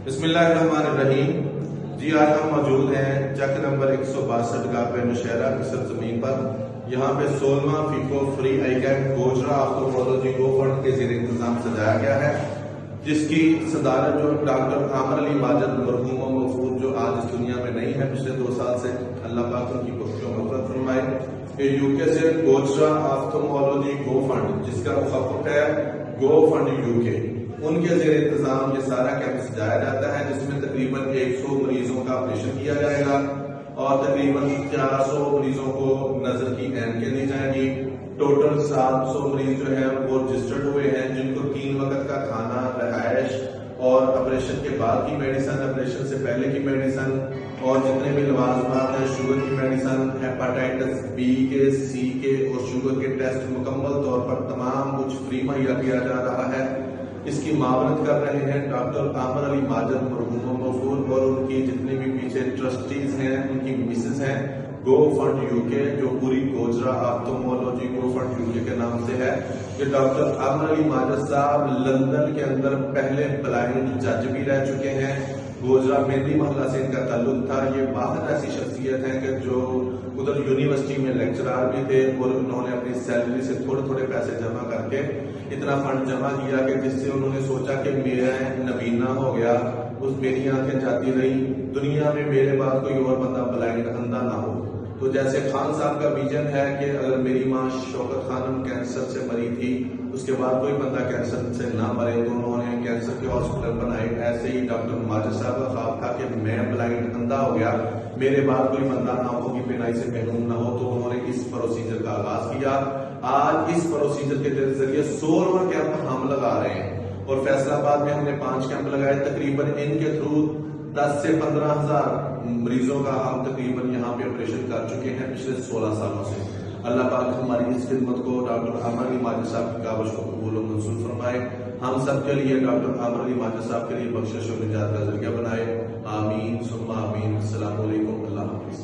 بسم اللہ الرحمن الرحیم۔ جی آج ہم موجود ہیں چک نمبر 162 گاہ نوشہرہ کی سرزمین پر۔ یہاں پہ 16واں phaco free eye camp Gojra ophthalmology go fund کے زیر انتظام سجایا گیا ہے، جس کی صدارت جو ڈاکٹر عامر علی ماجد مرحوم و مغفور جو آج اس دنیا میں نہیں ہے، پچھلے 2 سال سے اللہ پاک ان کی بخشش و مغفرت فرمائے۔ یہ یو کے سے گوجرا آپتھالمولوجی گو فنڈ، جس کا مخفف ہے گو فنڈ یو کے، ان کے زیر انتظام یہ سارا کیمپ سجایا جاتا ہے، جس میں تقریباً 100 مریضوں کا آپریشن کیا جائے گا اور تقریباً 400 مریضوں کو نظر کی اینکیں دی جائیں گی۔ ٹوٹل 700 مریض جو ہیں وہ رجسٹرڈ ہوئے ہیں، جن کو 3 وقت کا کھانا، رہائش اور آپریشن کے بعد کی میڈیسن، آپریشن سے پہلے کی میڈیسن اور جتنے بھی لوازمات ہیں، شوگر کی میڈیسن، ہیپاٹائٹس بی کے، سی کے اور شوگر کے ٹیسٹ مکمل طور پر تمام کچھ فری مہیا کیا جا رہا ہے۔ اس کی معاونت کر رہے ہیں ڈاکٹر عامر علی ماجد مرحوم و مغفور اور ان کی جتنے بھی پیچھے ٹرسٹیز ہیں، ان کی مسز ہیں گو فنڈ یو کے، جو پوری Gojra ophthalmology go fund you کے نام سے ہے۔ کہ ڈاکٹر عامر علی ماجد صاحب لندن کے اندر پہلے بلائنڈ جج بھی رہ چکے ہیں۔ گوجرا مہندی محلہ سے ان کا تعلق تھا۔ یہ واحد ایسی شخصیت ہیں کہ جو ادھر یونیورسٹی میں لیکچرار بھی تھے اور انہوں نے اپنی سیلری سے تھوڑے پیسے جمع کر کے اتنا فنڈ جمع کیا کہ جس سے انہوں نے سوچا کہ میرا نبینا ہو گیا، اس میری آنکھیں جاتی رہی، دنیا میں میرے بعد کوئی اور بندہ بلائنڈ اندھا نہ ہو۔ تو جیسے خان صاحب کا ویژن ہے کہ اگر میری ماں شوکت خانم کینسر سے مری تھی، اس کے بعد کوئی بندہ کینسر سے نہ مرے، تو انہوں نے کینسر کے ہاسپٹل بنائے۔ ایسے ہی ڈاکٹر ماجد صاحب کا خواب تھا کہ میں بلائنڈ اندھا ہو گیا، میرے بعد کوئی بندہ آنکھوں کی بینائی سے محروم نہ ہو، تو انہوں نے اس پروسیجر کا آغاز کیا۔ آج اس پروسیجر کے ذریعے 16واں کیمپ ہم لگا رہے ہیں اور فیصل آباد میں ہم نے 5 کیمپ لگائے۔ تقریباً ان کے تھرو 10 سے 15 ہزار مریضوں کا ہم تقریباً یہاں پہ آپریشن کر چکے ہیں پچھلے 16 سالوں سے۔ اللہ پاک ہماری اس خدمت کو ڈاکٹر عامر علی ماجد صاحب کی کاوش کو قبول و منظور فرمائے۔ ہم سب کے لیے ڈاکٹر عامر علی ماجد صاحب کے لیے بخشش و نجات کا ذریعہ بنائے۔ آمین ثم آمین۔ السلام علیکم، اللہ حافظ۔